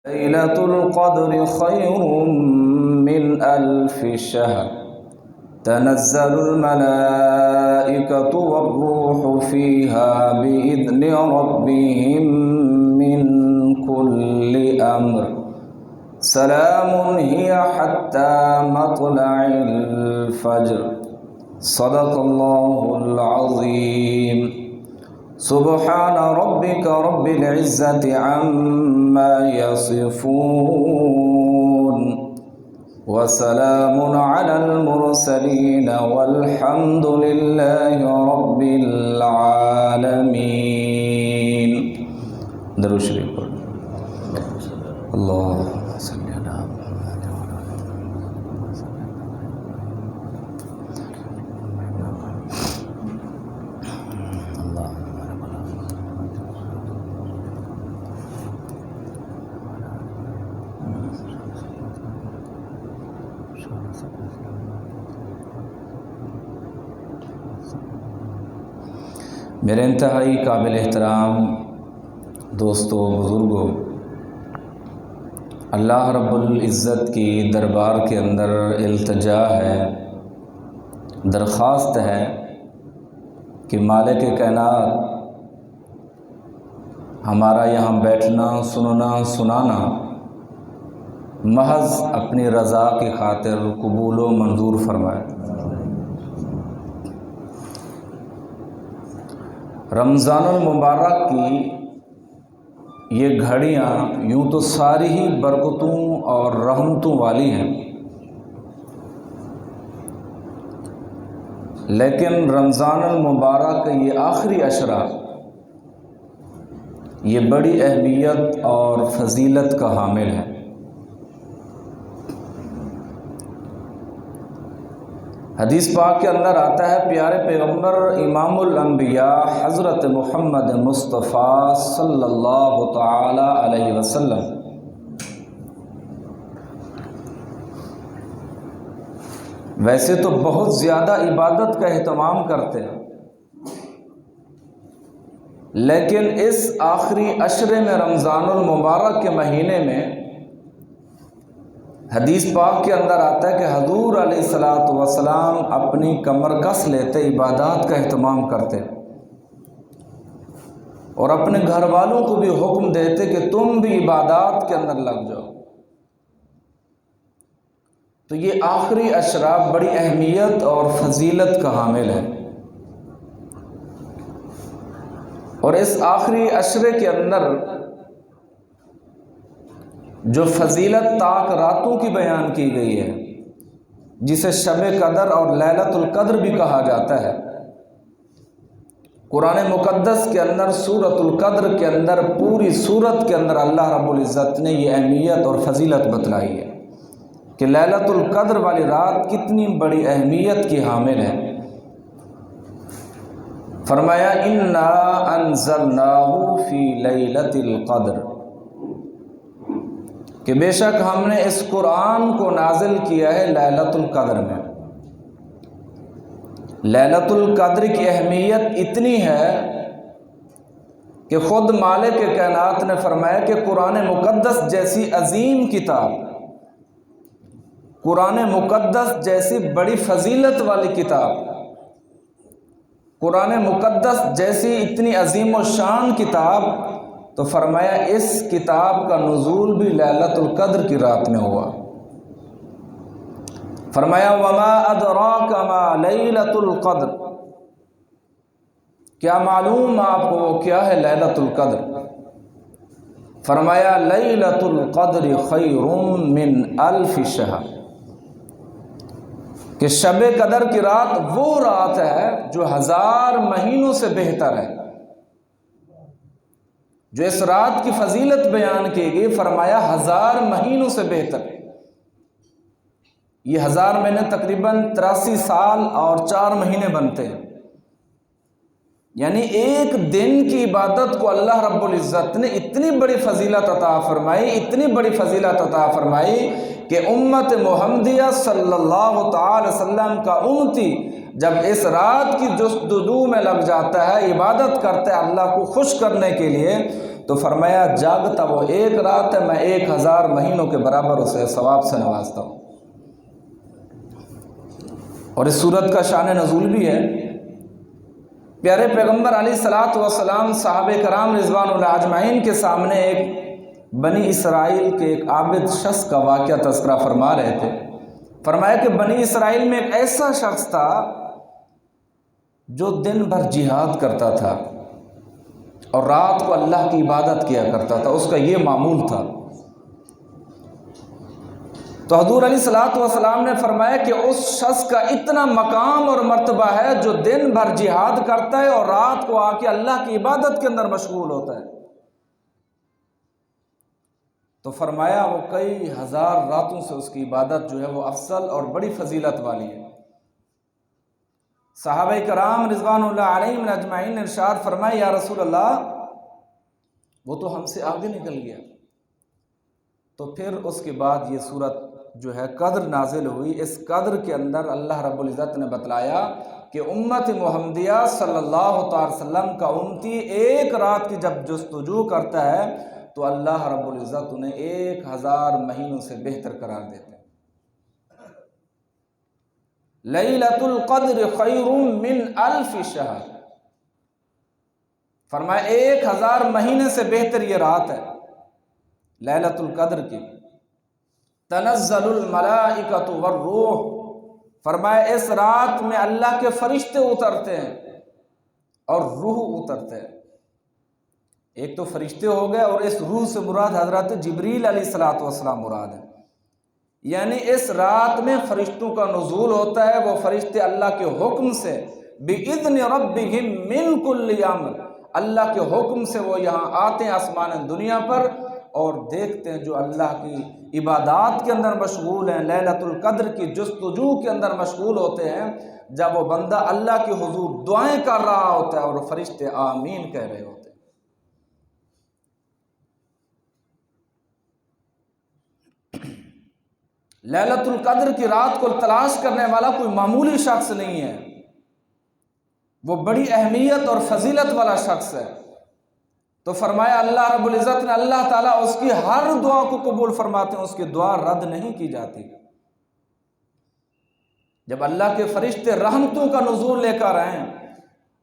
ليلة القدر خير من ألف شهر تنزل الملائكة والروح فيها بإذن ربهم من كل أمر سلام هي حتى مطلع الفجر صدق الله العظيم سبحان ربك رب العزة عما يصفون وسلام على المرسلين والحمد لله رب العالمين. درود شریف پڑھ. اللهم صل على محمد وعلى میرے انتہائی قابل احترام دوستوں، بزرگوں، اللہ رب العزت کی دربار کے اندر التجا ہے، درخواست ہے کہ مالک کائنات ہمارا یہاں بیٹھنا، سننا، سنانا محض اپنی رضا کی خاطر قبول و منظور فرمائے. رمضان المبارک کی یہ گھڑیاں یوں تو ساری ہی برکتوں اور رحمتوں والی ہیں، لیکن رمضان المبارک کا یہ آخری عشرہ یہ بڑی اہمیت اور فضیلت کا حامل ہے. حدیث پاک کے اندر آتا ہے، پیارے پیغمبر امام الانبیاء حضرت محمد مصطفیٰ صلی اللہ تعالی علیہ وسلم ویسے تو بہت زیادہ عبادت کا اہتمام کرتے ہیں، لیکن اس آخری عشرے میں رمضان المبارک کے مہینے میں حدیث پاک کے اندر آتا ہے کہ حضور علیہ الصلاۃ والسلام اپنی کمر کس لیتے عبادات کا اہتمام کرتے اور اپنے گھر والوں کو بھی حکم دیتے کہ تم بھی عبادات کے اندر لگ جاؤ. تو یہ آخری عشرہ بڑی اہمیت اور فضیلت کا حامل ہے، اور اس آخری عشرے کے اندر جو فضیلت طاق راتوں کی بیان کی گئی ہے، جسے شب قدر اور لیلۃ القدر بھی کہا جاتا ہے، قرآن مقدس کے اندر سورۃ القدر کے اندر پوری سورت کے اندر اللہ رب العزت نے یہ اہمیت اور فضیلت بتلائی ہے کہ لیلۃ القدر والی رات کتنی بڑی اہمیت کی حامل ہے. فرمایا انا انزلناہ فی لیلۃ القدر، کہ بے شک ہم نے اس قرآن کو نازل کیا ہے لیلۃ القدر میں. لیلۃ القدر کی اہمیت اتنی ہے کہ خود مالک کائنات نے فرمایا کہ قرآن مقدس جیسی عظیم کتاب، قرآن مقدس جیسی بڑی فضیلت والی کتاب، قرآن مقدس جیسی اتنی عظیم و شان کتاب، تو فرمایا اس کتاب کا نزول بھی لیلۃ القدر کی رات میں ہوا. فرمایا وما ادراک ما لیلۃ القدر، کیا معلوم آپ کو کیا ہے لیلۃ القدر؟ فرمایا لیلۃ القدر خیر من الف شہر، کہ شب قدر کی رات وہ رات ہے جو 1000 مہینوں سے بہتر ہے. جو اس رات کی فضیلت بیان کی گئی، فرمایا 1000 مہینوں سے بہتر. یہ 1000 مہینے تقریباً 83 سال اور 4 مہینے بنتے ہیں، یعنی ایک دن کی عبادت کو اللہ رب العزت نے اتنی بڑی فضیلت عطا فرمائی، اتنی بڑی فضیلت عطا فرمائی کہ امت محمدیہ صلی اللہ تعالی وسلم کا امتی جب اس رات کی جستجو میں لگ جاتا ہے، عبادت کرتا ہے اللہ کو خوش کرنے کے لیے، تو فرمایا جاگتا وہ ایک رات ہے، میں 1000 مہینوں کے برابر اسے ثواب سے نوازتا ہوں۔ اور اس سورت کا شان نزول بھی ہے، پیارے پیغمبر علیہ الصلوۃ والسلام صحابہ کرام رضوان اللہ اجمعین کے سامنے ایک بنی اسرائیل کے ایک عابد شخص کا واقعہ تذکرہ فرما رہے تھے۔ فرمایا کہ بنی اسرائیل میں ایک ایسا شخص تھا جو دن بھر جہاد کرتا تھا اور رات کو اللہ کی عبادت کیا کرتا تھا، اس کا یہ معمول تھا۔ تو حضور علیہ الصلوۃ والسلام نے فرمایا کہ اس شخص کا اتنا مقام اور مرتبہ ہے جو دن بھر جہاد کرتا ہے اور رات کو آ کے اللہ کی عبادت کے اندر مشغول ہوتا ہے۔ تو فرمایا وہ کئی ہزار راتوں سے اس کی عبادت جو ہے وہ افضل اور بڑی فضیلت والی ہے۔ صحابہ کرام رضوان اللہ علیہم اجمعین نے ارشاد فرمایا یا رسول اللہ وہ تو ہم سے آگے نکل گیا۔ تو پھر اس کے بعد یہ صورت جو ہے قدر نازل ہوئی۔ اس قدر کے اندر اللہ رب العزت نے بتلایا کہ امت محمدیہ صلی اللہ تعالی وسلم کا امتی ایک رات کی جب جستجو کرتا ہے تو اللہ رب العزت انہیں 1000 مہینوں سے بہتر قرار دیتے ہیں۔ لیلۃ القدر خیر من 1000 شہر، فرمایا 1000 مہینے سے بہتر یہ رات ہے لیلۃ القدر کی۔ تنزل الملائکۃ والروح، فرمایا اس رات میں اللہ کے فرشتے اترتے ہیں اور روح اترتے ہیں۔ ایک تو فرشتے ہو گئے اور اس روح سے مراد حضرت جبریل علیہ الصلوۃ والسلام مراد ہے، یعنی اس رات میں فرشتوں کا نزول ہوتا ہے۔ وہ فرشتے اللہ کے حکم سے بِإِذْنِ رَبِّهِمْ مِنْ كُلِّ أَمْرٍ، اللہ کے حکم سے وہ یہاں آتے ہیں آسمان دنیا پر اور دیکھتے ہیں جو اللہ کی عبادات کے اندر مشغول ہیں، لیلۃ القدر کی جستجو کے اندر مشغول ہوتے ہیں۔ جب وہ بندہ اللہ کے حضور دعائیں کر رہا ہوتا ہے اور فرشتے آمین کہہ رہے ہوتے ہیں۔ لیلۃ القدر کی رات کو تلاش کرنے والا کوئی معمولی شخص نہیں ہے، وہ بڑی اہمیت اور فضیلت والا شخص ہے۔ تو فرمایا اللہ رب العزت نے اللہ تعالیٰ اس کی ہر دعا کو قبول فرماتے ہیں، اس کی دعا رد نہیں کی جاتی۔ جب اللہ کے فرشتے رحمتوں کا نزول لے کر آئیں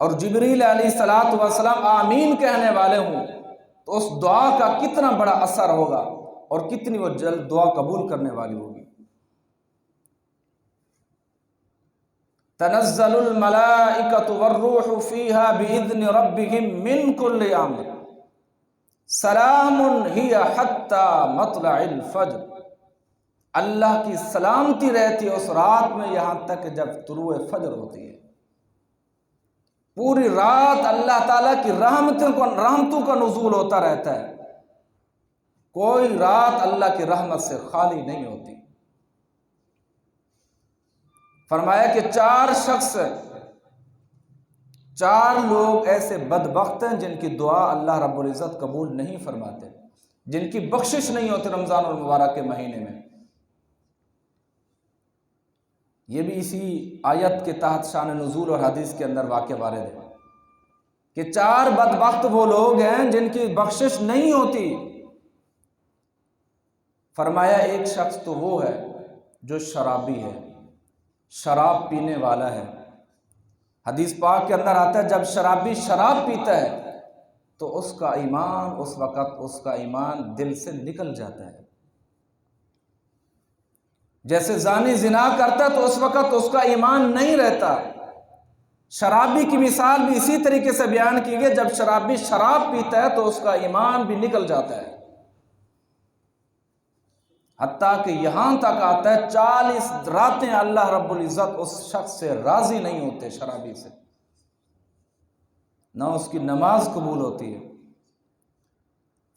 اور جبریل علیہ الصلوۃ والسلام آمین کہنے والے ہوں تو اس دعا کا کتنا بڑا اثر ہوگا اور کتنی وہ جلد دعا قبول کرنے والی ہوگی۔ تنزل الملائکۃ والروح فیہا بإذن ربہم من کل امر سلام ہی حتی مطلع الفجر، اللہ کی سلامتی رہتی ہے اس رات میں یہاں تک جب طلوع فجر ہوتی ہے۔ پوری رات اللہ تعالیٰ کی رحمتوں کا نزول ہوتا رہتا ہے، کوئی رات اللہ کی رحمت سے خالی نہیں ہوتی۔ فرمایا کہ 4 لوگ ایسے بدبخت ہیں جن کی دعا اللہ رب العزت قبول نہیں فرماتے، جن کی بخشش نہیں ہوتی رمضان المبارک کے مہینے میں۔ یہ بھی اسی آیت کے تحت شان نزول اور حدیث کے اندر واقع وارد ہے کہ 4 بدبخت وہ لوگ ہیں جن کی بخشش نہیں ہوتی۔ فرمایا ایک شخص تو وہ ہے جو شرابی ہے، شراب پینے والا ہے۔ حدیث پاک کے اندر آتا ہے جب شرابی شراب پیتا ہے تو اس کا ایمان دل سے نکل جاتا ہے۔ جیسے زانی زنا کرتا ہے تو اس وقت اس کا ایمان نہیں رہتا۔ شرابی کی مثال بھی اسی طریقے سے بیان کی گئی، جب شرابی شراب پیتا ہے تو اس کا ایمان بھی نکل جاتا ہے، حتیٰ کہ یہاں تک آتا ہے 40 راتیں اللہ رب العزت اس شخص سے راضی نہیں ہوتے، شرابی سے، نہ اس کی نماز قبول ہوتی ہے۔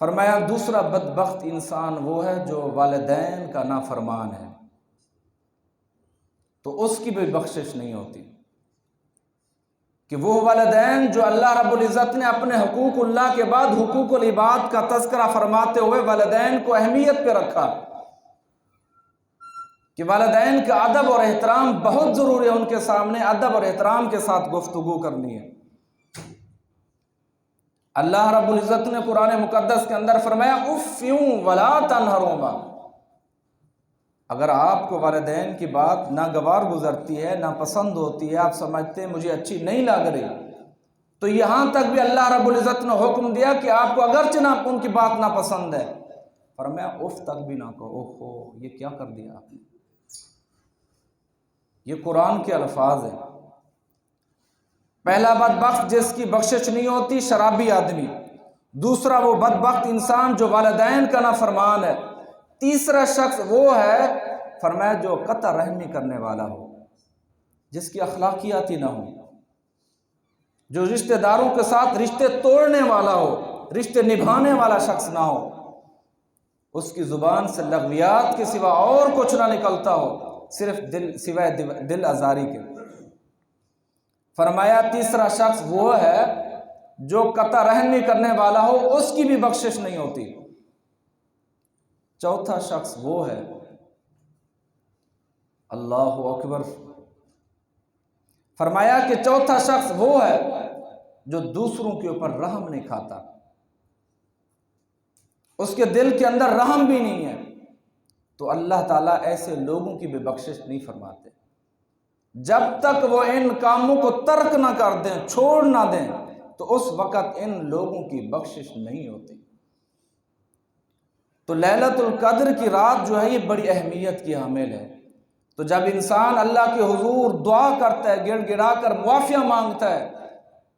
فرمایا دوسرا بدبخت انسان وہ ہے جو والدین کا نافرمان ہے، تو اس کی بھی بخشش نہیں ہوتی، کہ وہ والدین جو اللہ رب العزت نے اپنے حقوق اللہ کے بعد حقوق العباد کا تذکرہ فرماتے ہوئے والدین کو اہمیت پہ رکھا کہ والدین کا ادب اور احترام بہت ضروری ہے، ان کے سامنے ادب اور احترام کے ساتھ گفتگو کرنی ہے۔ اللہ رب العزت نے قرآن مقدس کے اندر فرمایا اف ولا تنہرہما، اگر آپ کو والدین کی بات ناگوار گزرتی ہے، ناپسند ہوتی ہے، آپ سمجھتے ہیں مجھے اچھی نہیں لگ رہی، تو یہاں تک بھی اللہ رب العزت نے حکم دیا کہ آپ کو اگرچہ نہ ان کی بات ناپسند ہے، فرمایا اف تک بھی نہ کہو۔ اوہو، یہ کیا کر دیا آپ نے؟ یہ قرآن کے الفاظ ہیں۔ پہلا بدبخت جس کی بخشش نہیں ہوتی، شرابی آدمی۔ دوسرا وہ بدبخت انسان جو والدین کا نافرمان ہے۔ تیسرا شخص وہ ہے فرمایا جو قطع رحمی کرنے والا ہو، جس کی اخلاقیات ہی نہ ہو، جو رشتہ داروں کے ساتھ رشتے توڑنے والا ہو، رشتے نبھانے والا شخص نہ ہو، اس کی زبان سے لغویات کے سوا اور کچھ نہ نکلتا ہو، صرف سوائے دل آزاری کے۔ فرمایا تیسرا شخص وہ ہے جو قطع رحمی کرنے والا ہو، اس کی بھی بخشش نہیں ہوتی۔ چوتھا شخص وہ ہے، اللہ اکبر، فرمایا کہ چوتھا شخص وہ ہے جو دوسروں کے اوپر رحم نہیں کھاتا، اس کے دل کے اندر رحم بھی نہیں ہے، تو اللہ تعالیٰ ایسے لوگوں کی بھی بخشش نہیں فرماتے۔ جب تک وہ ان کاموں کو ترک نہ کر دیں، چھوڑ نہ دیں، تو اس وقت ان لوگوں کی بخشش نہیں ہوتی۔ تو لیلۃ القدر کی رات جو ہے یہ بڑی اہمیت کی حامل ہے۔ تو جب انسان اللہ کے حضور دعا کرتا ہے، گڑ گڑا کر معافیہ مانگتا ہے،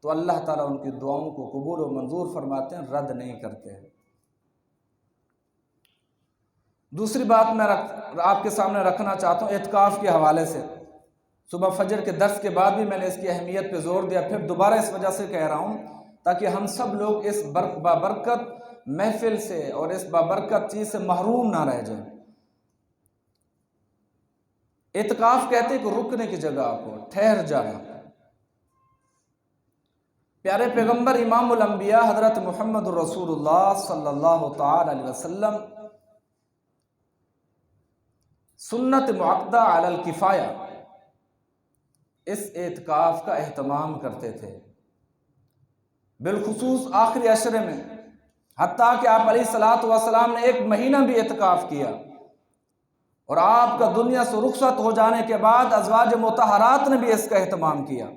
تو اللہ تعالیٰ ان کی دعاؤں کو قبول و منظور فرماتے ہیں، رد نہیں کرتے ہیں۔ دوسری بات میں آپ کے سامنے رکھنا چاہتا ہوں اعتکاف کے حوالے سے۔ صبح فجر کے درس کے بعد بھی میں نے اس کی اہمیت پہ زور دیا، پھر دوبارہ اس وجہ سے کہہ رہا ہوں تاکہ ہم سب لوگ اس بابرکت محفل سے اور اس بابرکت چیز سے محروم نہ رہ جائیں۔ اعتکاف کہتے ہیں کہ رکنے کی جگہ کو، ٹھہر جانا۔ پیارے پیغمبر امام الانبیاء حضرت محمد رسول اللہ صلی اللہ تعالی علیہ وسلم سنت معقدہ علی الکفایہ اس اعتکاف کا اہتمام کرتے تھے، بالخصوص آخری عشرے میں، حتیٰ کہ آپ علیہ الصلوۃ والسلام نے 1 مہینہ بھی اعتکاف کیا، اور آپ کا دنیا سے رخصت ہو جانے کے بعد ازواج مطہرات نے بھی اس کا اہتمام کیا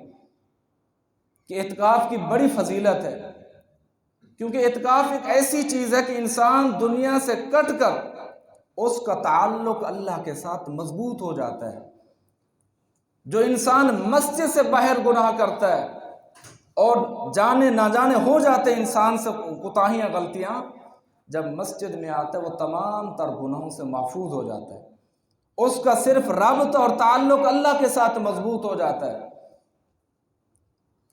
کہ اعتکاف کی بڑی فضیلت ہے، کیونکہ اعتکاف ایک ایسی چیز ہے کہ انسان دنیا سے کٹ کر اس کا تعلق اللہ کے ساتھ مضبوط ہو جاتا ہے۔ جو انسان مسجد سے باہر گناہ کرتا ہے اور جانے نہ جانے ہو جاتے انسان سے کوتاہیاں، غلطیاں، جب مسجد میں آتا ہے وہ تمام تر گناہوں سے محفوظ ہو جاتا ہے، اس کا صرف رابطہ اور تعلق اللہ کے ساتھ مضبوط ہو جاتا ہے۔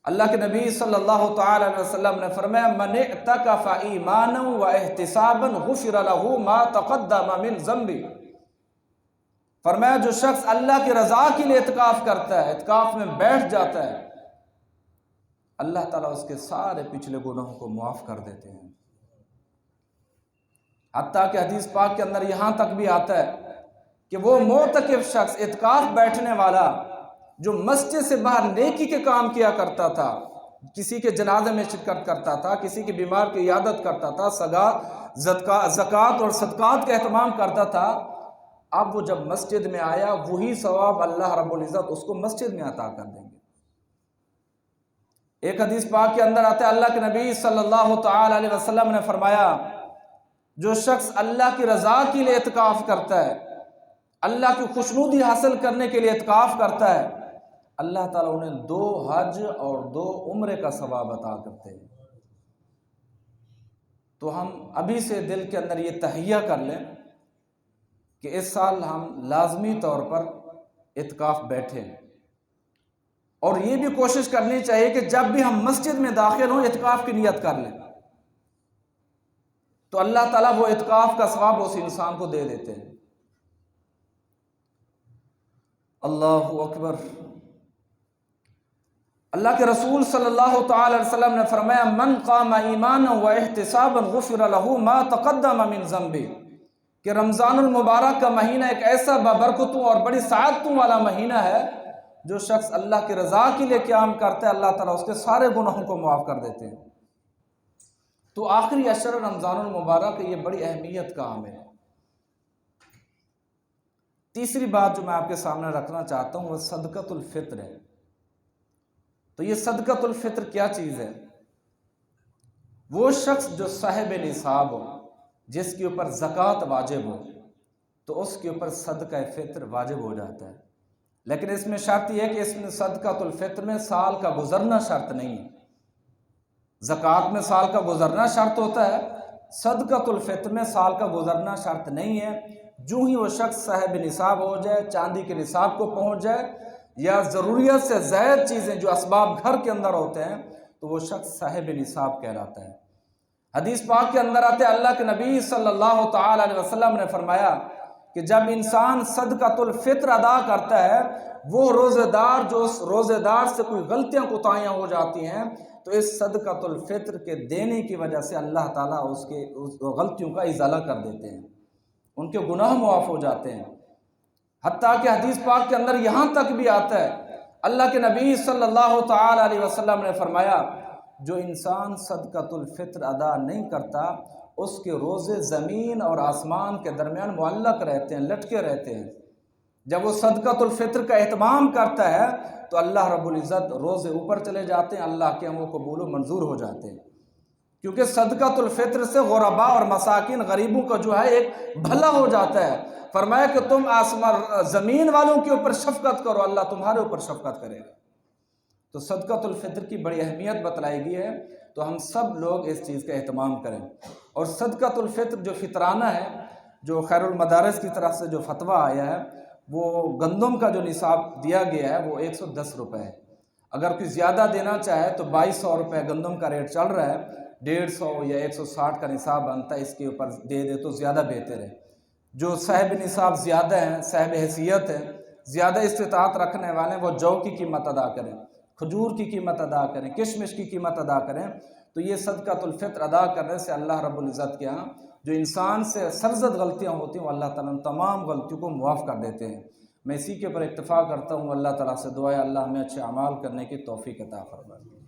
اللہ کے نبی صلی اللہ تعالی علیہ وسلم نے فرمایا من اعتکف ایمانا و احتسابا غفر له ما تقدم من ذنبه، فرمایا جو شخص اللہ کی رضا کے لیے اعتکاف کرتا ہے، اعتکاف میں بیٹھ جاتا ہے، اللہ تعالیٰ اس کے سارے پچھلے گناہوں کو معاف کر دیتے ہیں۔ حتیٰ کہ حدیث پاک کے اندر یہاں تک بھی آتا ہے کہ وہ معتکف شخص، اعتکاف بیٹھنے والا جو مسجد سے باہر نیکی کے کام کیا کرتا تھا، کسی کے جنازے میں شرکت کرتا تھا، کسی کے بیمار کی عیادت کرتا تھا، زکوٰۃ اور صدقات کا اہتمام کرتا تھا، اب وہ جب مسجد میں آیا وہی ثواب اللہ رب العزت اس کو مسجد میں عطا کر دیں گے۔ ایک حدیث پاک کے اندر آتا ہے، اللہ کے نبی صلی اللہ تعالی علیہ وسلم نے فرمایا جو شخص اللہ کی رضا کے لیے اعتکاف کرتا ہے، اللہ کی خوشنودی حاصل کرنے کے لیے اعتکاف کرتا ہے، اللہ تعالیٰ انہیں 2 حج اور 2 عمرے کا ثواب عطا کرتے ہیں۔ تو ہم ابھی سے دل کے اندر یہ تہیہ کر لیں کہ اس سال ہم لازمی طور پر اعتکاف بیٹھیں، اور یہ بھی کوشش کرنی چاہیے کہ جب بھی ہم مسجد میں داخل ہوں اعتکاف کی نیت کر لیں، تو اللہ تعالیٰ وہ اعتکاف کا ثواب اس انسان کو دے دیتے ہیں۔ اللہ اکبر۔ اللہ کے رسول صلی اللہ تعالی علیہ وسلم نے فرمایا من قام ایمانا و احتسابا غفر له ما تقدم من ذنبه، کہ رمضان المبارک کا مہینہ ایک ایسا بابرکتوں اور بڑی سعادتوں والا مہینہ ہے، جو شخص اللہ کی رضا کے لیے قیام کرتا ہے اللہ تعالیٰ اس کے سارے گناہوں کو معاف کر دیتے ہیں۔ تو آخری عشر رمضان المبارک یہ بڑی اہمیت کا عامل ہے۔ تیسری بات جو میں آپ کے سامنے رکھنا چاہتا ہوں وہ صدقۃ الفطر ہے۔ تو یہ صدقۃ الفطر کیا چیز ہے؟ وہ شخص جو صاحب نصاب ہو، جس کے اوپر زکوٰۃ واجب ہو، تو اس کے اوپر صدقہ فطر واجب ہو جاتا ہے۔ لیکن اس میں شرط یہ ہے کہ اس میں صدقۃ الفطر میں سال کا گزرنا شرط نہیں ہے۔ زکوٰۃ میں سال کا گزرنا شرط ہوتا ہے، صدقۃ الفطر میں سال کا گزرنا شرط نہیں ہے۔ جو ہی وہ شخص صاحب نصاب ہو جائے، چاندی کے نصاب کو پہنچ جائے، یا ضروریت سے زائد چیزیں جو اسباب گھر کے اندر ہوتے ہیں، تو وہ شخص صاحب نصاب کہلاتا ہے۔ حدیث پاک کے اندر آتے اللہ کے نبی صلی اللہ تعالی علیہ وسلم نے فرمایا کہ جب انسان صدقۃ الفطر ادا کرتا ہے، وہ روزے دار جو اس روزے دار سے کوئی غلطیاں کوتاہیاں ہو جاتی ہیں، تو اس صدقۃ الفطر کے دینے کی وجہ سے اللہ تعالیٰ اس غلطیوں کا ازالہ کر دیتے ہیں، ان کے گناہ معاف ہو جاتے ہیں۔ حتیٰ کہ حدیث پاک کے اندر یہاں تک بھی آتا ہے، اللہ کے نبی صلی اللہ تعالی علیہ وسلم نے فرمایا جو انسان صدقۃ الفطر ادا نہیں کرتا، اس کے روزے زمین اور آسمان کے درمیان معلق رہتے ہیں، لٹکے رہتے ہیں۔ جب وہ صدقۃ الفطر کا اہتمام کرتا ہے تو اللہ رب العزت روزے اوپر چلے جاتے ہیں، اللہ کے ہم وہ قبول و منظور ہو جاتے ہیں، کیونکہ صدقۃ الفطر سے غربا اور مساکین غریبوں کا جو ہے ایک بھلا ہو جاتا ہے۔ فرمایا کہ تم آسمان زمین والوں کے اوپر شفقت کرو، اللہ تمہارے اوپر شفقت کرے گا۔ تو صدقۃ الفطر کی بڑی اہمیت بتلائی گئی ہے، تو ہم سب لوگ اس چیز کا اہتمام کریں۔ اور صدقۃ الفطر جو فطرانہ ہے، جو خیر المدارس کی طرف سے جو فتویٰ آیا ہے، وہ گندم کا جو نصاب دیا گیا ہے وہ 110 روپے ہے۔ اگر کوئی زیادہ دینا چاہے تو 2200 روپے گندم کا ریٹ چل رہا ہے، 150 یا 160 کا نصاب بنتا ہے، اس کے اوپر دے دے تو زیادہ بہتر ہے۔ جو صاحب نصاب زیادہ ہیں، صاحب حیثیت ہے، زیادہ استطاعت رکھنے والے ہیں، وہ جو کی قیمت ادا کریں، کھجور کی قیمت ادا کریں، کشمش کی قیمت ادا کریں۔ تو یہ صدقۃ الفطر ادا کرنے سے اللہ رب العزت کے ہاں جو انسان سے سرزد غلطیاں ہوتی ہیں، وہ اللہ تعالیٰ تمام غلطیوں کو معاف کر دیتے ہیں۔ میں اسی کے اوپر اکتفا کرتا ہوں۔ اللہ تعالیٰ سے دعا ہے اللہ ہمیں اچھے اعمال کرنے کی توفیق عطا فرمائے۔